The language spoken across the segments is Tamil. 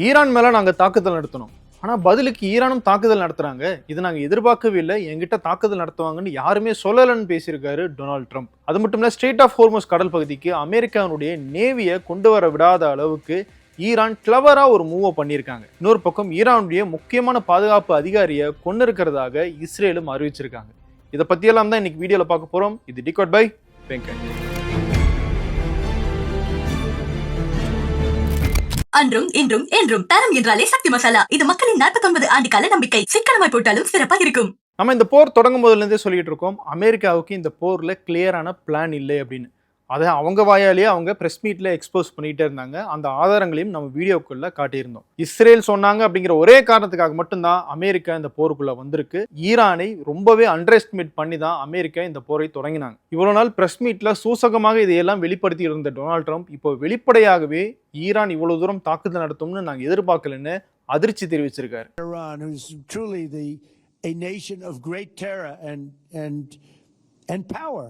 ஈரான் மேல நாங்க தாக்குதல் நடத்தணும். ஆனா பதிலுக்கு ஈரானும் தாக்குதல் நடத்துறாங்க. இது நாங்க எதிர்பார்க்கவே இல்லை. என்கிட்ட தாக்குதல் நடத்துவாங்கன்னு யாருமே சொல்லலன்னு பேசியிருக்காரு டொனால்ட் ட்ரம்ப். அது மட்டும் இல்ல, ஸ்ட்ரெய்ட் ஆஃப் ஹோர்முஸ் கடல் பகுதிக்கு அமெரிக்காவுடைய நேவியை கொண்டு வர விடாத அளவுக்கு ஈரான் கிளவரா ஒரு மூவ் பண்ணியிருக்காங்க. இன்னொரு பக்கம் ஈரானுடைய முக்கியமான பாதுகாப்பு அதிகாரியை கொண்டு இருக்கிறதாக இஸ்ரேலும் அறிவிச்சிருக்காங்க. இதை பத்தியெல்லாம் தான் இன்னைக்கு வீடியோல பார்க்க போறோம். இது டிகோட் பை வெங்கட். அன்றும் இன்றும் என்றும் தரம் என்றாலே சக்தி மசாலா. இது மக்களின் 49 ஆண்டு கால நம்பிக்கை. சிக்கனமாய் போட்டாலும் சிறப்பாக இருக்கும். நம்ம இந்த போர் தொடங்கும் போதுல இருந்தே சொல்லிட்டு இருக்கோம், அமெரிக்காவுக்கு இந்த போர்ல கிளியரான பிளான் இல்லை அப்படின்னு. அதை அவங்க வாயாலேயே அவங்க பிரஸ் மீட்ல எக்ஸ்போஸ் பண்ணிட்டே இருந்தாங்க. அந்த ஆதாரங்களையும் நம்ம வீடியோக்குள்ள காட்டியிருந்தோம். இஸ்ரேல் சொன்னாங்க அப்படிங்கிற ஒரே காரணத்துக்காக மட்டும்தான் அமெரிக்கா இந்த போருக்குள்ள வந்திருக்கு. ஈரானை ரொம்பவே அண்டர் எஸ்டிமேட் பண்ணி தான் அமெரிக்கா இந்த போரை தொடங்கினாங்க. இவ்வளவு நாள் பிரஸ் மீட்ல சூசகமாக இதையெல்லாம் வெளிப்படுத்தி இருந்த டொனால்ட் ட்ரம்ப் இப்போ வெளிப்படையாகவே ஈரான் இவ்வளவு தூரம் தாக்குதல் நடத்தும்னு நாங்க எதிர்பார்க்கலன்னு அதிர்ச்சி தெரிவிச்சிருக்காரு. A nation of great terror and power.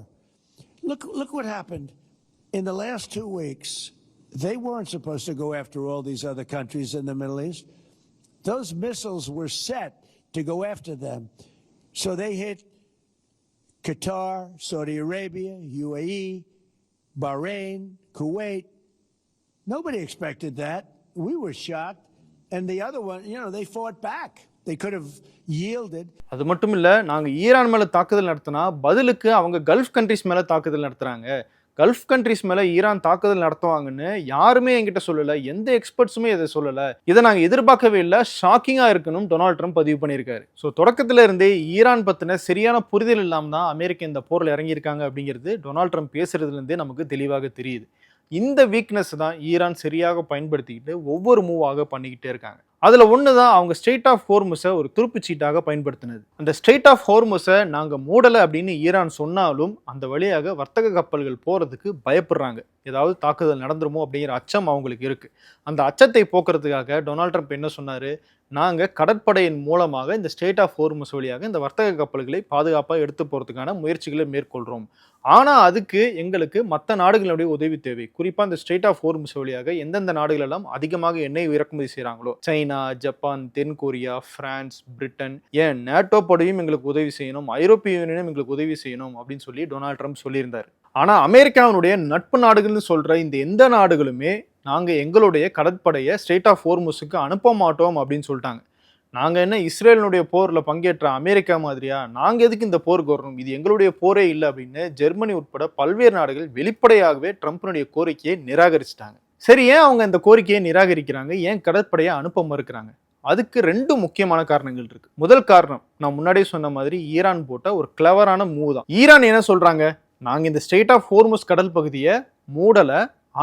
Look what happened in the last 2 weeks. They weren't supposed to go after all these other countries in the Middle East. Those missiles were set to go after them. So they hit Qatar, Saudi Arabia, UAE, Bahrain, Kuwait. Nobody expected that. We were shocked. And the other one, they fought back. They could have yielded. அது மட்டும் இல்ல, நாங்க ஈரான் மேல தாக்குதல் நடத்தினா பதிலுக்கு அவங்க கல்ஃப் கண்ட்ரிஸ் மேல தாக்குதல் நடத்துறாங்க. கல்ஃப் கண்ட்ரிஸ் மேல ஈரான் தாக்குதல் நடத்துவாங்கன்னு யாருமே என்கிட்ட சொல்லல. எந்த எக்ஸ்பர்ட்ஸுமே இதை சொல்லல. இதை நாங்க எதிர்பார்க்கவே இல்லை. ஷாக்கிங்கா இருக்கணும் டொனால்ட் ட்ரம்ப் பதிவு பண்ணியிருக்காரு. ஸோ தொடக்கத்துல இருந்தே ஈரான் பத்தின சரியான புரிதல் இல்லாம தான் அமெரிக்கா இந்த போர்ல இறங்கியிருக்காங்க அப்படிங்கிறது டொனால்ட் ட்ரம்ப் பேசுறதுல இருந்தே நமக்கு தெளிவாக தெரியுது. இந்த வீக்னஸ் தான் ஈரான் சரியாக பயன்படுத்திக்கிட்டு ஒவ்வொரு மூவாக பண்ணிக்கிட்டே இருக்காங்க. அதுல ஒண்ணுதான் அவங்க ஸ்ட்ரெய்ட் ஆஃப் ஹோர்முஸை ஒரு துருப்பு சீட்டாக பயன்படுத்தினது. அந்த ஸ்ட்ரெய்ட் ஆஃப் ஹோர்முஸை நாங்க மூடலை அப்படின்னு ஈரான் சொன்னாலும் அந்த வழியாக வர்த்தக கப்பல்கள் போறதுக்கு பயப்படுறாங்க. ஏதாவது தாக்குதல் நடந்துருமோ அப்படிங்கிற அச்சம் அவங்களுக்கு இருக்கு. அந்த அச்சத்தை போக்குறதுக்காக டொனால்ட் ட்ரம்ப் என்ன சொன்னாரு, நாங்க கடற்படையின் மூலமாக இந்த ஸ்ட்ரெய்ட் ஆஃப் ஹோர்முஸ் வழியாக இந்த வர்த்தக கப்பல்களை பாதுகாப்பாக எடுத்து போறதுக்கான முயற்சிகளை மேற்கொள்றோம். ஆனா அதுக்கு எங்களுக்கு மற்ற நாடுகளுடைய உதவி தேவை. குறிப்பா இந்த ஸ்ட்ரெய்ட் ஆஃப் ஹோர்முஸ் வழியாக எந்தெந்த நாடுகள் எல்லாம் அதிகமாக எண்ணெய் இறக்குமதி செய்யறாங்களோ, சைனா, ஜப்பான், தென் கொரியா, பிரான்ஸ், பிரிட்டன், ஏன் நேட்டோ படையும் எங்களுக்கு உதவி செய்யணும், ஐரோப்பிய யூனியனும் எங்களுக்கு உதவி செய்யணும் அப்படின்னு சொல்லி டொனால்ட் ட்ரம்ப் சொல்லியிருந்தார். ஆனா அமெரிக்காவுடைய நட்பு நாடுகள்னு சொல்ற இந்த எந்த நாடுகளுமே நாங்க எங்களுடைய கடற்படையை ஸ்ட்ரெய்ட் ஆஃப் ஹோர்முஸுக்கு அனுப்ப மாட்டோம் அப்படின்னு சொல்லிட்டாங்க. நாங்க என்ன இஸ்ரேலினுடைய போர்ல பங்கேற்ற அமெரிக்கா மாதிரியா? நாங்க எதுக்கு இந்த போருக்கு வரணும்? இது எங்களுடைய போரே இல்லை அப்படின்னு ஜெர்மனி உட்பட பல்வேறு நாடுகள் வெளிப்படையாகவே ட்ரம்ப்னுடைய கோரிக்கையை நிராகரிச்சிட்டாங்க. சரி, ஏன் அவங்க இந்த கோரிக்கையை நிராகரிக்கிறாங்க? ஏன் கடற்படையை அனுப்ப மறுக்கிறாங்க? அதுக்கு 2 முக்கியமான காரணங்கள் இருக்கு. முதல் காரணம், நான் முன்னாடியே சொன்ன மாதிரி ஈரான் போட்ட ஒரு கிளவரான மூவ் தான். ஈரான் என்ன சொல்றாங்க, நாங்க இந்த ஸ்ட்ரெய்ட் ஆஃப் ஹோர்முஸ் கடல் பகுதியை மூடல,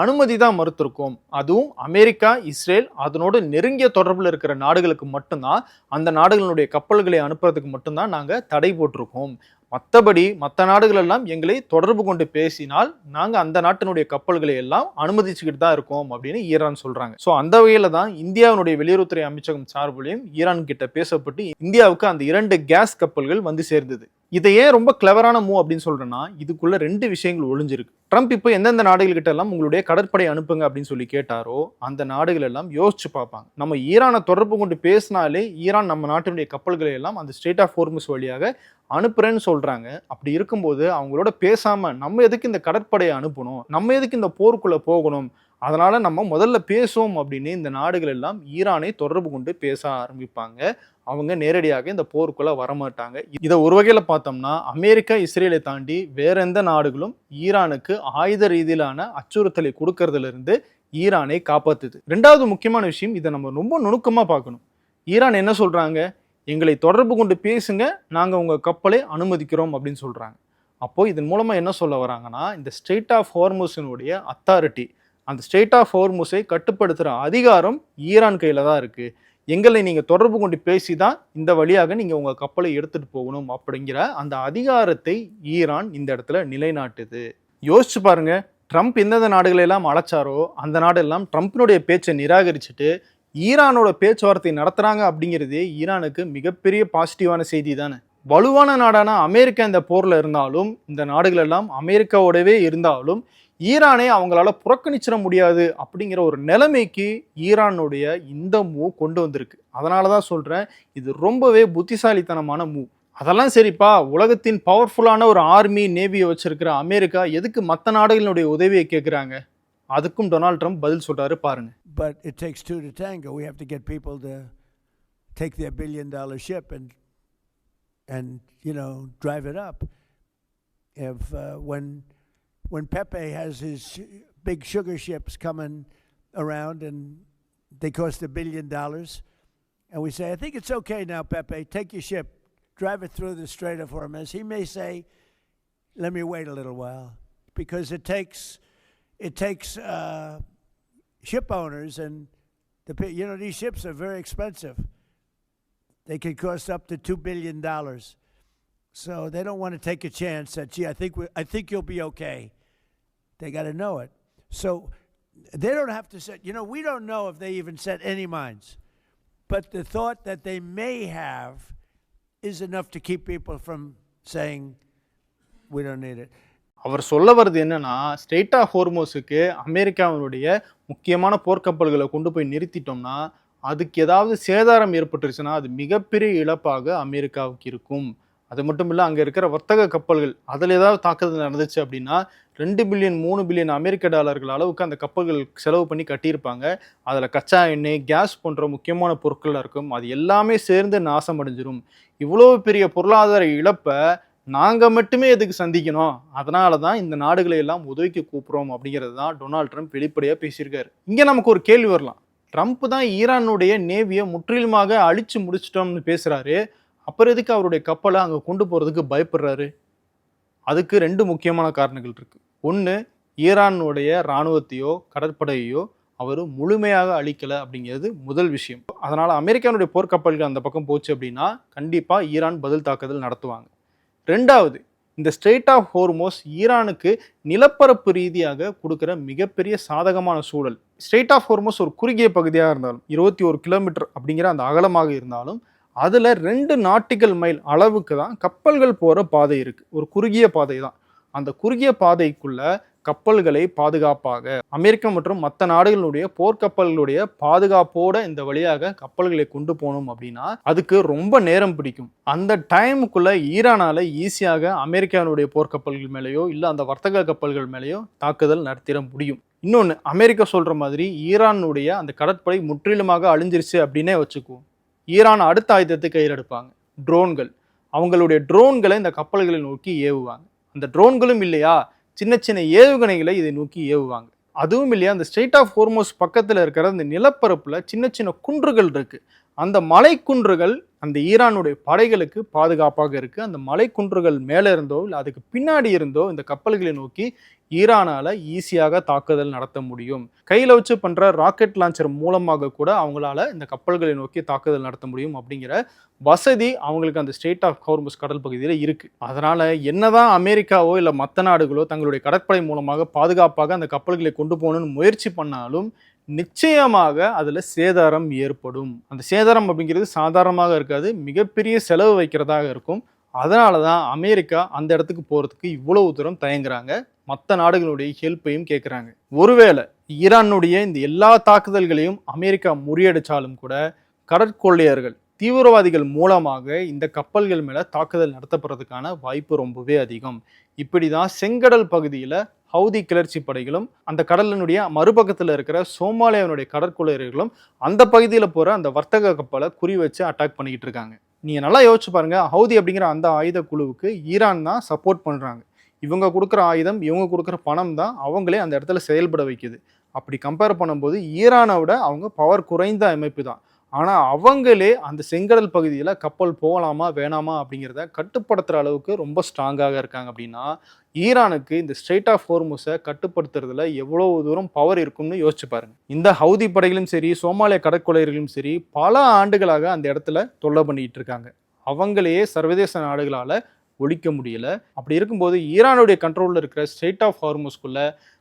அனுமதி தான் மறுத்திருக்கோம். அதுவும் அமெரிக்கா, இஸ்ரேல் அதனோடு நெருங்கிய தொடர்பில் இருக்கிற நாடுகளுக்கு மட்டும்தான், அந்த நாடுகளுடைய கப்பல்களை அனுப்புறதுக்கு மட்டும்தான் நாங்க தடை போட்டிருக்கோம். மற்றபடி மற்ற நாடுகள் எல்லாம் எங்களை தொடர்பு கொண்டு பேசினால் நாங்க அந்த நாட்டினுடைய கப்பல்களை எல்லாம் அனுமதிச்சுக்கிட்டு தான் இருக்கோம் அப்படின்னு ஈரான் சொல்றாங்க. ஸோ அந்த வகையில தான் இந்தியாவுடைய வெளியுறவுத்துறை அமைச்சகம் சார்பிலையும் ஈரான் கிட்ட பேசப்பட்டு இந்தியாவுக்கு அந்த 2 கேஸ் கப்பல்கள் வந்து சேர்ந்தது. இதை ஏன் ரொம்ப கிளவரான மூவ் அப்படின்னு சொல்றேன்னா, இதுக்குள்ள 2 விஷயங்கள் ஒளிஞ்சிருக்கு. ட்ரம்ப் இப்போ எந்தெந்த நாடுகள் கிட்ட எல்லாம் உங்களுடைய கடற்படை அனுப்புங்க அப்படின்னு சொல்லி கேட்டாரோ அந்த நாடுகள் எல்லாம் யோசிச்சு பார்ப்பாங்க. நம்ம ஈரானை தொடர்பு கொண்டு பேசினாலே ஈரான் நம்ம நாட்டினுடைய கப்பல்களை எல்லாம் அந்த ஸ்ட்ரெய்ட் ஆஃப் ஹோர்முஸ் வழியாக அனுப்புறேன்னு சொல்றாங்க. அப்படி இருக்கும்போது அவங்களோட பேசாம நம்ம எதுக்கு இந்த கடற்படையை அனுப்பணும், நம்ம எதுக்கு இந்த போருக்குள்ள போகணும், அதனால நம்ம முதல்ல பேசுவோம் அப்படின்னு இந்த நாடுகள் எல்லாம் ஈரானை தொடர்பு கொண்டு பேச ஆரம்பிப்பாங்க. அவங்க நேரடியாக இந்த போருக்குள்ள வரமாட்டாங்க. இதை ஒரு வகையில பார்த்தோம்னா அமெரிக்கா, இஸ்ரேலை தாண்டி வேற எந்த நாடுகளும் ஈரானுக்கு ஆயுத ரீதியிலான அச்சுறுத்தலை கொடுக்கறதுல இருந்து ஈரானை காப்பாத்துது. 2வது முக்கியமான விஷயம், இதை நம்ம ரொம்ப நுணுக்கமா பார்க்கணும். ஈரான் என்ன சொல்றாங்க, எங்களை தொடர்பு கொண்டு பேசுங்க, நாங்க உங்க கப்பலை அனுமதிக்கிறோம் அப்படின்னு சொல்றாங்க. அப்போ இதன் மூலமா என்ன சொல்ல வராங்கன்னா, இந்த ஸ்ட்ரெய்ட் ஆஃப் ஹோர்முஸினுடைய அத்தாரிட்டி, அந்த ஸ்ட்ரெய்ட் ஆஃப் ஹோர்முஸை கட்டுப்படுத்துகிற அதிகாரம் ஈரான் கையில் தான் இருக்குது. எங்களை நீங்கள் தொடர்பு கொண்டு பேசி தான் இந்த வழியாக நீங்கள் உங்கள் கப்பலை எடுத்துகிட்டு போகணும் அப்படிங்கிற அந்த அதிகாரத்தை ஈரான் இந்த இடத்துல நிலைநாட்டுது. யோசிச்சு பாருங்க, ட்ரம்ப் எந்தெந்த நாடுகளெல்லாம் அழைச்சாரோ அந்த நாடெல்லாம் ட்ரம்ப்பினுடைய பேச்சை நிராகரிச்சுட்டு ஈரானோட பேச்சுவார்த்தை நடத்துகிறாங்க அப்படிங்கிறதே ஈரானுக்கு மிகப்பெரிய பாசிட்டிவான செய்தி தானே. வலுவான நாடான அமெரிக்கா இந்த போரில் இருந்தாலும், இந்த நாடுகள் எல்லாம் அமெரிக்காவோடவே இருந்தாலும் ஈரானை அவங்களால புறக்கணிச்சிட முடியாது அப்படிங்கிற ஒரு நிலைமைக்கு ஈரானுடைய இந்த மூவ் கொண்டு வந்திருக்கு. அதனால தான் சொல்றேன், இது ரொம்பவே புத்திசாலித்தனமான மூவ். அதெல்லாம் சரிப்பா, உலகத்தின் பவர்ஃபுல்லான ஒரு ஆர்மி நேவியை வச்சிருக்கிற அமெரிக்கா எதுக்கு மற்ற நாடுகளுடைய உதவியை கேட்குறாங்க? அதுக்கும் டொனால்ட் ட்ரம்ப் பதில் சொல்றாரு பாருங்க. But it takes two to tango. We have to get people to take their $1 billion ship and drive it up. If when Pepe has his big sugar ships coming around and they cost $1 billion, and we say, I think it's okay now, Pepe, take your ship, drive it through the Strait of Hormuz. He may say, let me wait a little while, because it takes ship owners and these ships are very expensive. They can cost up to $2 billion. So they don't want to take a chance that, gee, I think you'll be okay. They got to know it. So they don't have to set, we don't know if they even set any mines. But the thought that they may have is enough to keep people from saying, we don't need it. அவர் சொல்ல வர்றது என்னன்னா, ஸ்ட்ரெய்ட் ஆஃப் ஹோர்மோஸுக்கு அமெரிக்காவினுடைய முக்கியமான போர்க்கப்பல்களை கொண்டு போய் நிறுத்திட்டோம்னா, அதுக்கு ஏதாவது சேதாரம் ஏற்பட்டுருச்சுன்னா அது மிகப்பெரிய இழப்பாக அமெரிக்காவுக்கு இருக்கும். அது மட்டும் இல்லை, அங்கே இருக்கிற வர்த்தக கப்பல்கள் அதில் ஏதாவது தாக்குதல் நடந்துச்சு அப்படின்னா 2 பில்லியன் 3 பில்லியன் அமெரிக்க டாலர்கள் அளவுக்கு அந்த கப்பல்கள் செலவு பண்ணி கட்டியிருப்பாங்க. அதில் கச்சா எண்ணெய், கேஸ் போன்ற முக்கியமான பொருட்கள் இருக்கும். அது எல்லாமே சேர்ந்து நாசம் அடைஞ்சிரும். இவ்வளோ பெரிய பொருளாதார இழப்பை நாங்கள் மட்டுமே எதுக்கு சந்திக்கணும்? அதனால தான் இந்த நாடுகளை எல்லாம் உதவிக்கு கூப்பிட்றோம் அப்படிங்கிறது தான் டொனால்ட் ட்ரம்ப் வெளிப்படையாக பேசியிருக்காரு. இங்கே நமக்கு ஒரு கேள்வி வரலாம், ட்ரம்ப் தான் ஈரானுடைய நேவியை முற்றிலுமாக அழிச்சு முடிச்சிட்டோம்னு பேசுகிறாரு, அப்புறம் எதுக்கு அவருடைய கப்பலை அங்கே கொண்டு போகிறதுக்கு பயப்படுறாரு? அதுக்கு 2 முக்கியமான காரணங்கள் இருக்குது. ஒன்று, ஈரானுடைய இராணுவத்தையோ கடற்படையையோ அவர் முழுமையாக அழிக்கலை அப்படிங்கிறது முதல் விஷயம். அதனால் அமெரிக்கானுடைய போர்க்கப்பல்கள் அந்த பக்கம் போச்சு அப்படின்னா கண்டிப்பாக ஈரான் பதில் தாக்குதல் நடத்துவாங்க. 2வது, இந்த ஸ்ட்ரெய்ட் ஆஃப் ஹோர்மோஸ் ஈரானுக்கு நிலப்பரப்பு ரீதியாக கொடுக்குற மிகப்பெரிய சாதகமான சூழல். ஸ்ட்ரெய்ட் ஆஃப் ஹோர்மோஸ் ஒரு குறுகிய பகுதியாக இருந்தாலும் 21 கிலோமீட்டர் அப்படிங்கிற அந்த அகலமாக இருந்தாலும் அதில் 2 நாட்டிக்கல் மைல் அளவுக்கு தான் கப்பல்கள் போகிற பாதை இருக்குது. ஒரு குறுகிய பாதை தான். அந்த குறுகிய பாதைக்குள்ள கப்பல்களை பாதுகாப்பாக அமெரிக்கா மற்றும் மற்ற நாடுகளுடைய போர்க்கப்பல்களுடைய பாதுகாப்போட இந்த வழியாக கப்பல்களை கொண்டு போகணும் அப்படின்னா அதுக்கு ரொம்ப நேரம் பிடிக்கும். அந்த டைமுக்குள்ள ஈரானால ஈஸியாக அமெரிக்காவுடைய போர்க்கப்பல்கள் மேலேயோ இல்லை அந்த வர்த்தக கப்பல்கள் மேலேயோ தாக்குதல் நடத்திட முடியும். இன்னொன்று, அமெரிக்கா சொல்ற மாதிரி ஈரானுடைய அந்த கடற்படை முற்றிலுமாக அழிஞ்சிருச்சு அப்படின்னே வச்சுக்குவோம். ஈரான் அடுத்த ஆயுதத்தை கையில் எடுப்பாங்க, ட்ரோன்கள். அவங்களுடைய ட்ரோன்களை இந்த கப்பல்களை நோக்கி ஏவுவாங்க. அந்த ட்ரோன்களும் இல்லையா, சின்ன சின்ன ஏவுகணைகளை இதை நோக்கி ஏவுவாங்க. அதுவும் இல்லையா, அந்த ஸ்ட்ரெய்ட் ஆஃப் ஹோர்மோஸ் பக்கத்தில் இருக்கிற அந்த நிலப்பரப்பில் சின்ன சின்ன குன்றுகள் இருக்கு. அந்த மலை குன்றுகள் அந்த ஈரானுடைய படைகளுக்கு பாதுகாப்பாக இருக்கு. அந்த மலை குன்றுகள் மேலே இருந்தோ இல்லை அதுக்கு பின்னாடி இருந்தோ இந்த கப்பல்களை நோக்கி ஈரானால ஈஸியாக தாக்குதல் நடத்த முடியும். கையில் வச்சு பண்ற ராக்கெட் லான்ச்சர் மூலமாக கூட அவங்களால இந்த கப்பல்களை நோக்கி தாக்குதல் நடத்த முடியும் அப்படிங்கிற வசதி அவங்களுக்கு அந்த ஸ்ட்ரெய்ட் ஆஃப் ஹோர்மஸ் கடல் பகுதியில் இருக்கு. அதனால என்னதான் அமெரிக்காவோ இல்லை மற்ற நாடுகளோ தங்களுடைய கடற்படை மூலமாக பாதுகாப்பாக அந்த கப்பல்களை கொண்டு போகணும்னு முயற்சி பண்ணாலும் நிச்சயமாக அதுல சேதாரம் ஏற்படும். அந்த சேதாரம் அப்படிங்கிறது சாதாரணமாக இருக்காது, மிகப்பெரிய செலவு வைக்கிறதாக இருக்கும். அதனால தான் அமெரிக்கா அந்த இடத்துக்கு போகிறதுக்கு இவ்வளவு தூரம் தயங்குறாங்க, மற்ற நாடுகளுடைய ஹெல்ப்பையும் கேட்குறாங்க. ஒருவேளை ஈரானுடைய இந்த எல்லா தாக்குதல்களையும் அமெரிக்கா முறியடிச்சாலும் கூட கடற்கொள்ளையர்கள் தீவிரவாதிகள் மூலமாக இந்த கப்பல்கள் மேலே தாக்குதல் நடத்தப்படுறதுக்கான வாய்ப்பு ரொம்பவே அதிகம். இப்படி தான் செங்கடல் பகுதியில் ஹவுதி கிளர்ச்சி படைகளும் அந்த கடலினுடைய மறுபக்கத்தில் இருக்கிற சோமாலியாவினுடைய கடற்கொள்ளையர்களும் அந்த பகுதியில் போகிற அந்த வர்த்தக கப்பலை குறி வச்சு அட்டாக் பண்ணிக்கிட்டு இருக்காங்க. நீங்கள் நல்லா யோசிச்சு பாருங்க, ஹவுதி அப்படிங்கிற அந்த ஆயுத குழுவுக்கு ஈரான் தான் சப்போர்ட் பண்ணுறாங்க. இவங்க கொடுக்குற ஆயுதம், இவங்க கொடுக்குற பணம் தான் அவங்களே அந்த இடத்துல செயல்பட வைக்குது. அப்படி கம்பேர் பண்ணும்போது ஈரானை விட அவங்க பவர் குறைந்த அமைப்பு தான். ஆனால் அவங்களே அந்த செங்கடல் பகுதியில் கப்பல் போகலாமா வேணாமா அப்படிங்கிறத கட்டுப்படுத்துகிற அளவுக்கு ரொம்ப ஸ்ட்ராங்காக இருக்காங்க. அப்படின்னா ஈரானுக்கு இந்த ஸ்ட்ரெய்ட் ஆஃப் ஹோர்முஸை கட்டுப்படுத்துறதுல எவ்வளோ தூரம் பவர் இருக்கும்னு யோசிச்சு பாருங்க. இந்த ஹவுதி படைகளும் சரி, சோமாலிய கடற்கொள்ளையர்களும் சரி, பல ஆண்டுகளாக அந்த இடத்துல தொல்லை பண்ணிட்டு இருக்காங்க. அவங்களையே சர்வதேச நாடுகளால் ஒழிக்க முடியல. அப்படி இருக்கும்போது ஈரானுடைய கண்ட்ரோலில் இருக்கிற ஸ்ட்ரெய்ட் ஆஃப் ஹார்முஸ்குள்ள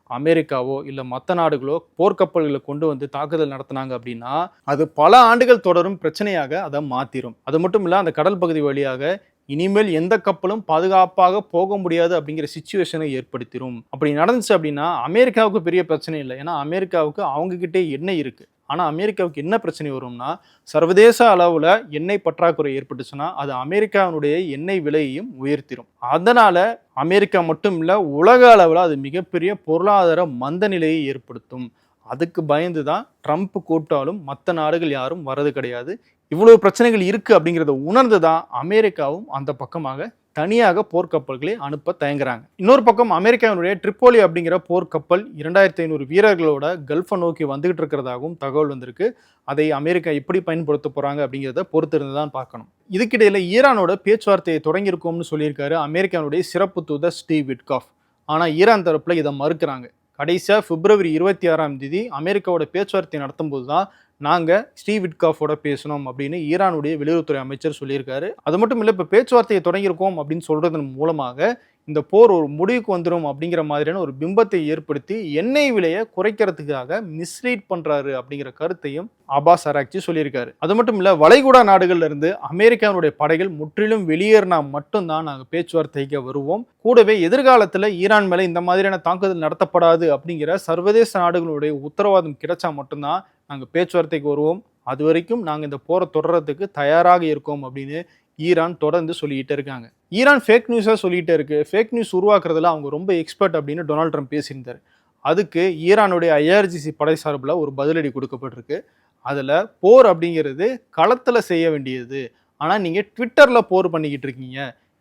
அமெரிக்காவோ இல்லை மற்ற நாடுகளோ போர்க்கப்பல்களை கொண்டு வந்து தாக்குதல் நடத்தினாங்க அப்படின்னா அது பல ஆண்டுகள் தொடரும் பிரச்சனையாக அதை மாற்றிடும். அது மட்டும் இல்லை, அந்த கடல் பகுதி வழியாக இனிமேல் எந்த கப்பலும் பாதுகாப்பாக போக முடியாது அப்படிங்கிற சிச்சுவேஷனை ஏற்படுத்திடும். அப்படி நடந்துச்சு அப்படின்னா அமெரிக்காவுக்கு பெரிய பிரச்சனை இல்லை. ஏன்னா அமெரிக்காவுக்கு அவங்க கிட்டே எண்ணெய் இருக்கு. ஆனால் அமெரிக்காவுக்கு என்ன பிரச்சனை வரும்னா, சர்வதேச அளவில் எண்ணெய் பற்றாக்குறை ஏற்பட்டுச்சுன்னா அது அமெரிக்காவினுடைய எண்ணெய் விலையையும் உயர்த்திடும். அதனால அமெரிக்கா மட்டும் இல்லை, உலக அளவில் அது மிகப்பெரிய பொருளாதார மந்த நிலையை ஏற்படுத்தும். அதுக்கு பயந்து தான் ட்ரம்ப் கூப்பிட்டாலும் மற்ற நாடுகள் யாரும் வர்றது கிடையாது. இவ்வளவு பிரச்சனைகள் இருக்கு அப்படிங்கிறத உணர்ந்து தான் அமெரிக்காவும் அந்த பக்கமாக தனியாக போர்க்கப்பல்களை அனுப்ப தயங்குறாங்க. இன்னொரு பக்கம் அமெரிக்காவினுடைய ட்ரிப்போலி அப்படிங்கிற போர்க்கப்பல் 2500 வீரர்களோட கல்ஃபை நோக்கி வந்துகிட்டு இருக்கிறதாகவும் தகவல் வந்திருக்கு. அதை அமெரிக்கா எப்படி பயன்படுத்த போறாங்க அப்படிங்கிறத பொறுத்திருந்து தான் பார்க்கணும். இதுக்கிடையில ஈரானோட பேச்சுவார்த்தையை தொடங்கியிருக்கோம்னு சொல்லியிருக்காரு அமெரிக்காவுடைய சிறப்பு தூதர் ஸ்டீவ் விட்காஃப். ஆனா ஈரான் தரப்புல இதை மறுக்கிறாங்க. கடைசியா பிப்ரவரி 26ஆம் தேதி அமெரிக்காவோட பேச்சுவார்த்தை நடத்தும் போது தான் நாங்கள் ஸ்டீவ் விட்காஃபோட பேசணும் அப்படின்னு ஈரானுடைய வெளியுறவுத்துறை அமைச்சர் சொல்லியிருக்காரு. அது மட்டும் இல்லை, இப்போ பேச்சுவார்த்தையை தொடங்கியிருக்கோம் அப்படின்னு சொல்றதன் மூலமாக இந்த போர் ஒரு முடிவுக்கு வந்துடும் அப்படிங்கிற மாதிரியான ஒரு பிம்பத்தை ஏற்படுத்தி எண்ணெய் விலையை குறைக்கிறதுக்காக மிஸ்லீட் பண்றாரு அப்படிங்கிற கருத்தையும் அப்பாஸ் அராக்சி சொல்லியிருக்காரு. அது மட்டும் இல்லை, வளைகுடா நாடுகள்ல இருந்து அமெரிக்காவுடைய படைகள் முற்றிலும் வெளியேறினா மட்டும்தான் நாங்கள் பேச்சுவார்த்தைக்கு வருவோம். கூடவே எதிர்காலத்தில் ஈரான் மேலே இந்த மாதிரியான தாக்குதல் நடத்தப்படாது அப்படிங்கிற சர்வதேச நாடுகளுடைய உத்தரவாதம் கிடைச்சா மட்டும்தான் நாங்கள் பேச்சுவார்த்தைக்கு வருவோம். அது வரைக்கும் நாங்கள் இந்த போரை தொடர்றதுக்கு தயாராக இருக்கோம் அப்படின்னு ஈரான் தொடர்ந்து சொல்லிக்கிட்டே இருக்காங்க. ஈரான் ஃபேக் நியூஸாக சொல்லிகிட்டே இருக்கு. ஃபேக் நியூஸ் உருவாக்குறதுல அவங்க ரொம்ப எக்ஸ்பர்ட் அப்படின்னு டொனால்ட் ட்ரம்ப் பேசியிருந்தார். அதுக்கு ஈரானுடைய IRGC படை சார்பில் ஒரு பதிலடி கொடுக்கப்பட்டிருக்கு. அதில் போர் அப்படிங்கிறது களத்தில் செய்ய வேண்டியது, ஆனால் நீங்கள் ட்விட்டரில் போர் பண்ணிக்கிட்டு இருக்கீங்க,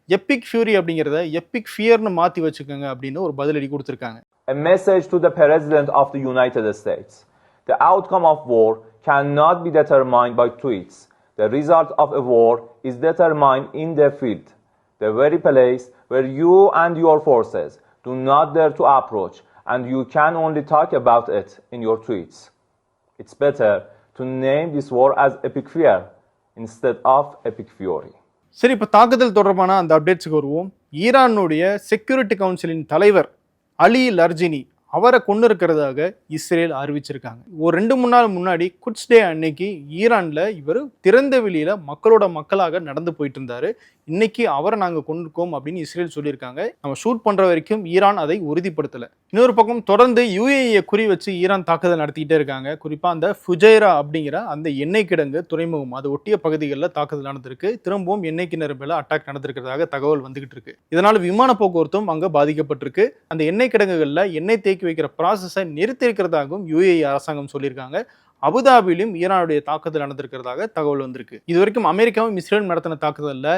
எப்பிக் ஃபியூரி அப்படிங்கிறத எப்பிக் ஃபியர்னு மாற்றி வச்சுக்கோங்க அப்படின்னு ஒரு பதிலடி கொடுத்துருக்காங்க. A message to the President of the United States. The outcome of war cannot be determined by tweets. The result of a war is determined in the field, the very place where you and your forces do not dare to approach, and you can only talk about it in your tweets. It's better to name this war as Epic Fear instead of Epic Fury. சரி, இப்போ தாக்குதல் தொடர்பான அந்த அப்டேட்ஸுக்கு வருவோம். ஈரானுடைய செக்யூரிட்டி கவுன்சிலின் தலைவர் அலி லர்ஜினி அவரை கொண்டு இருக்கிறதாக இஸ்ரேல் அறிவிச்சிருக்காங்க. ஒரு 2-3 நாள் முன்னாடி குட்ஸ் டே அன்னைக்கு ஈரான்ல இவர் திறந்த வெளியில மக்களோட மக்களாக நடந்து போயிட்டு இருந்தாரு. இன்னைக்கு அவரை நாங்கள் கொண்டிருக்கோம் அப்படின்னு இஸ்ரேல் சொல்லியிருக்காங்க. நம்ம ஷூட் பண்ற வரைக்கும் ஈரான் அதை உறுதிப்படுத்தலை. இன்னொரு பக்கம் தொடர்ந்து UAE குறி வச்சு ஈரான் தாக்குதல் நடத்திக்கிட்டே இருக்காங்க. குறிப்பா அந்த ஃபுஜைரா அப்படிங்கிற அந்த எண்ணெய் கிடங்கு துறைமுகம் அது ஒட்டிய பகுதிகளில் தாக்குதல் நடந்திருக்கு. திரும்பவும் எண்ணெய் கிணறு மேல அட்டாக் நடந்திருக்கிறதாக தகவல் வந்துகிட்டு இருக்கு. இதனால விமான போக்குவரத்தும் அங்க பாதிக்கப்பட்டிருக்கு. அந்த எண்ணெய் கிடங்குகள்ல எண்ணெய் தேக்கி வைக்கிற ப்ராசஸை நிறுத்தி இருக்கிறதாகவும் UAE அரசாங்கம் சொல்லியிருக்காங்க. அபுதாபியிலும் ஈரானுடைய தாக்குதல் நடந்திருக்கிறதாக தகவல் வந்திருக்கு. இது வரைக்கும் அமெரிக்காவும் இஸ்ரேல் நடத்தின தாக்குதல்ல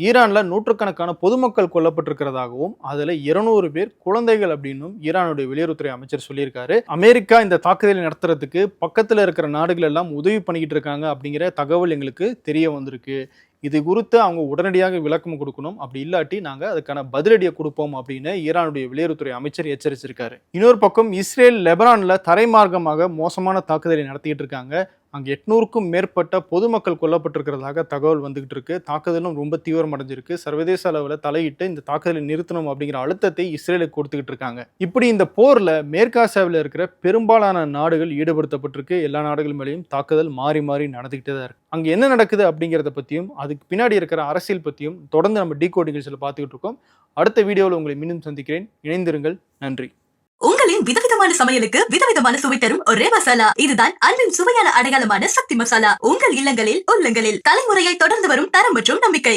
ஈரான்ல நூற்றுக்கணக்கான பொதுமக்கள் கொல்லப்பட்டிருக்கிறதாகவும் அதுல 200 பேர் குழந்தைகள் அப்படின்னும் ஈரானுடைய வெளியுறவுத்துறை அமைச்சர் சொல்லியிருக்காரு. அமெரிக்கா இந்த தாக்குதலை நடத்துறதுக்கு பக்கத்துல இருக்கிற நாடுகள் எல்லாம் உதவி பண்ணிக்கிட்டு இருக்காங்க அப்படிங்கிற தகவல் எங்களுக்கு தெரிய வந்திருக்கு. இது குறித்து அவங்க உடனடியாக விளக்கம் கொடுக்கணும், அப்படி இல்லாட்டி நாங்க அதுக்கான பதிலடியை கொடுப்போம் அப்படின்னு ஈரானுடைய வெளியுறவுத்துறை அமைச்சர் எச்சரிச்சிருக்காரு. இன்னொரு பக்கம் இஸ்ரேல் லெபனான்ல தரைமார்க்கமாக மோசமான தாக்குதலை நடத்திட்டு இருக்காங்க. அங்கே 800க்கும் மேற்பட்ட பொதுமக்கள் கொல்லப்பட்டிருக்கிறதாக தகவல் வந்துகிட்டு இருக்கு. தாக்குதலும் ரொம்ப தீவிரமடைஞ்சிருக்கு. சர்வதேச அளவில் தலையிட்டு இந்த தாக்குதலை நிறுத்தணும் அப்படிங்கிற அழுத்தத்தை இஸ்ரேலுக்கு கொடுத்துக்கிட்டு இருக்காங்க. இப்படி இந்த போர்ல மேற்காசியாவில் இருக்கிற பெரும்பாலான நாடுகள் ஈடுபடுத்தப்பட்டிருக்கு. எல்லா நாடுகள் மேலேயும் தாக்குதல் மாறி மாறி நடந்துகிட்டே தான் இருக்கு. அங்கே என்ன நடக்குது அப்படிங்கிறத பற்றியும் அதுக்கு பின்னாடி இருக்கிற அரசியல் பற்றியும் தொடர்ந்து நம்ம டிகோடிங் நிகழ்ச்சியில் பார்த்துக்கிட்டு இருக்கோம். அடுத்த வீடியோவில் உங்களை மீண்டும் சந்திக்கிறேன். இணைந்திருங்கள். நன்றி. உங்களின் விதவிதமான சமையலுக்கு விதவிதமான சுவை தரும் ஒரே மசாலா, இதுதான் அன்பின் சுவையான அடையாளமான சக்தி மசாலா. உங்கள் இல்லங்களில் உள்ளங்களில் தலைமுறையை தொடர்ந்து வரும் தரம் மற்றும் நம்பிக்கை.